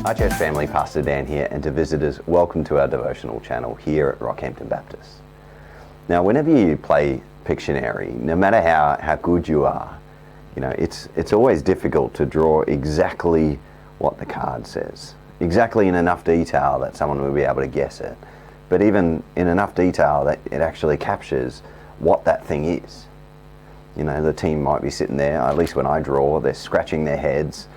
Hi church family, Pastor Dan here, and to visitors, welcome to our devotional channel here at Rockhampton Baptist. Now, whenever you play Pictionary, no matter how good you are, it's always difficult to draw exactly what the card says, exactly in enough detail that someone will be able to guess it, but even in enough detail that it actually captures what that thing is. The team might be sitting there, at least when I draw, they're scratching their heads,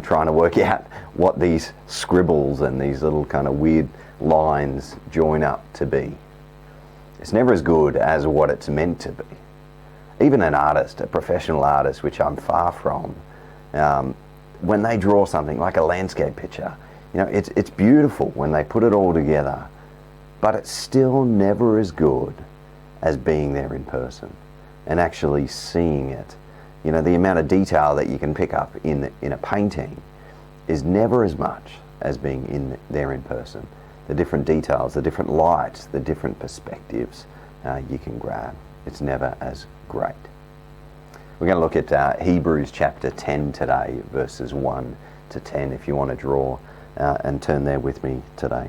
trying to work out what these scribbles and these little kind of weird lines join up to be. It's never as good as what it's meant to be. Even an artist, a professional artist, which I'm far from, when they draw something like a landscape picture, it's beautiful when they put it all together, but it's still never as good as being there in person and actually seeing it. The amount of detail that you can pick up in a painting is never as much as being there in person. The different details, the different lights, the different perspectives you can grab. It's never as great. We're going to look at Hebrews chapter 10 today, verses 1 to 10, if you want to draw and turn there with me today.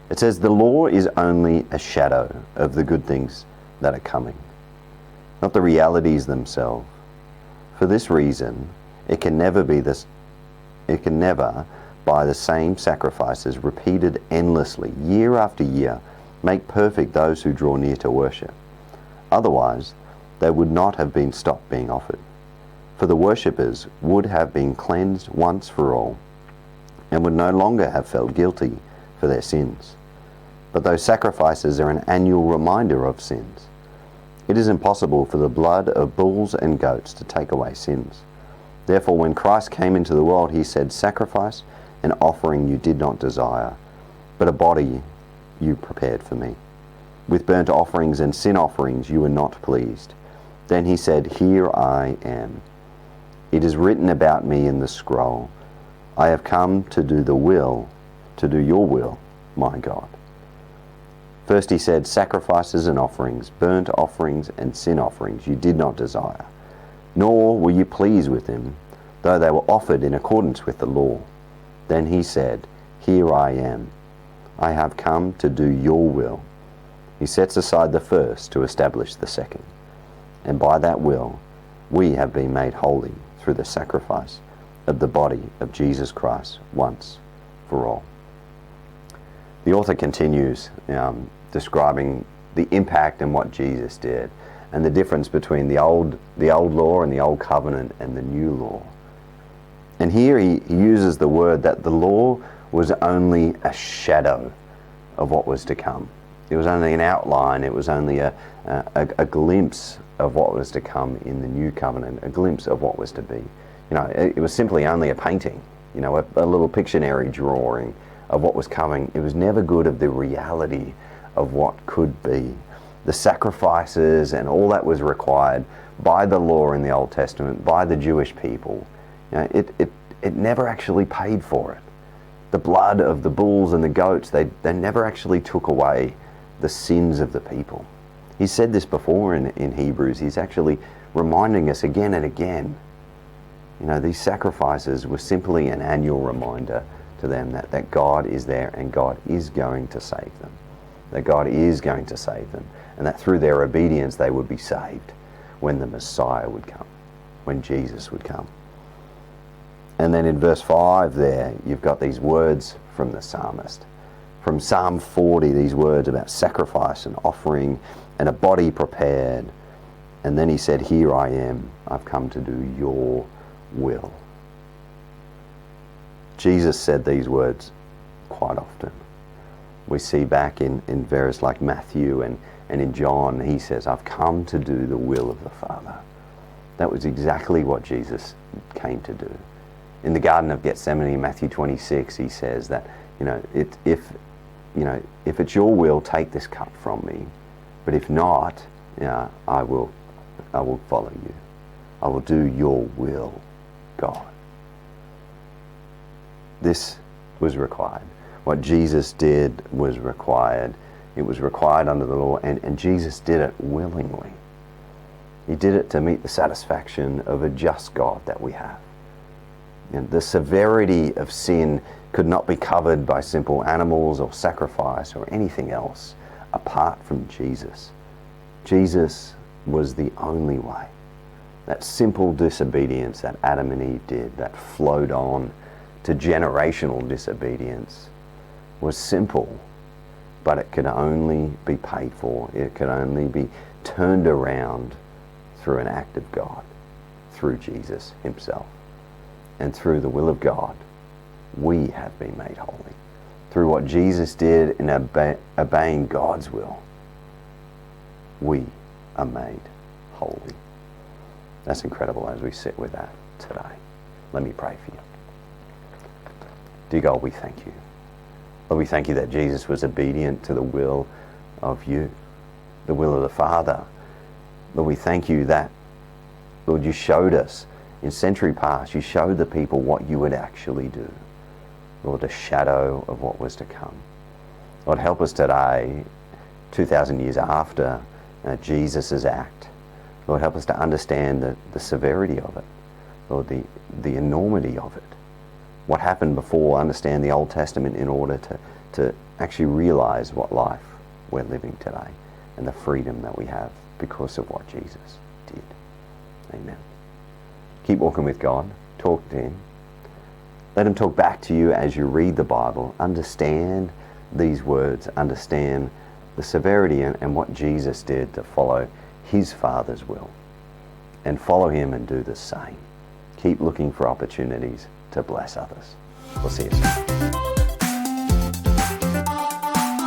It says, "The law is only a shadow of the good things that are coming, not the realities themselves. For this reason, it can never, by the same sacrifices repeated endlessly, year after year, make perfect those who draw near to worship. Otherwise, they would not have been stopped being offered. For the worshippers would have been cleansed once for all, and would no longer have felt guilty for their sins. But those sacrifices are an annual reminder of sins. It is impossible for the blood of bulls and goats to take away sins. Therefore, when Christ came into the world, he said, 'Sacrifice and offering you did not desire, but a body you prepared for me. With burnt offerings and sin offerings you were not pleased.' Then he said, 'Here I am. It is written about me in the scroll. I have come to do your will, my God.' First he said, 'Sacrifices and offerings, burnt offerings and sin offerings you did not desire, nor were you pleased with them, though they were offered in accordance with the law.' Then he said, 'Here I am. I have come to do your will.' He sets aside the first to establish the second. And by that will, we have been made holy through the sacrifice of the body of Jesus Christ once for all." The author continues describing the impact and what Jesus did, and the difference between the old law and the old covenant and the new law. And here he uses the word that the law was only a shadow of what was to come. It was only an outline. It was only a glimpse of what was to come in the new covenant, a glimpse of what was to be. It was simply only a painting, a little Pictionary drawing of what was coming. It was never good of the reality of what could be. The sacrifices and all that was required by the law in the Old Testament, by the Jewish people, it never actually paid for it. The blood of the bulls and the goats, they never actually took away the sins of the people. He said this before in Hebrews. He's actually reminding us again and again. These sacrifices were simply an annual reminder to them that God is there and God is going to save them. That God is going to save them, and that through their obedience they would be saved when the Messiah would come, when Jesus would come. And then in verse 5 there, you've got these words from the psalmist. From Psalm 40, these words about sacrifice and offering and a body prepared. And then he said, "Here I am, I've come to do your will." Jesus said these words quite often. We see back in verses like Matthew and in John, he says, "I've come to do the will of the Father." That was exactly what Jesus came to do. In the Garden of Gethsemane, in Matthew 26, he says that, if it's your will, take this cup from me. But if not, I will follow you. I will do your will, God. This was required. What Jesus did was required. It was required under the law, and Jesus did it willingly. He did it to meet the satisfaction of a just God that we have. And the severity of sin could not be covered by simple animals or sacrifice or anything else apart from Jesus. Jesus was the only way. That simple disobedience that Adam and Eve did, that flowed on to generational disobedience, was simple, but it could only be paid for. It could only be turned around through an act of God, through Jesus himself. And through the will of God, we have been made holy. Through what Jesus did in obeying God's will, we are made holy. That's incredible as we sit with that today. Let me pray for you. Dear God, we thank you. Lord, we thank you that Jesus was obedient to the will of you, the will of the Father. Lord, we thank you that, Lord, you showed us in century past, you showed the people what you would actually do. Lord, a shadow of what was to come. Lord, help us today, 2,000 years after Jesus' act. Lord, help us to understand the severity of it. Lord, the enormity of it. What happened before, understand the Old Testament in order to actually realize what life we're living today and the freedom that we have because of what Jesus did. Amen. Keep walking with God. Talk to him. Let him talk back to you as you read the Bible. Understand these words. Understand the severity and what Jesus did to follow his Father's will. And follow him and do the same. Keep looking for opportunities to bless others. We'll see you soon.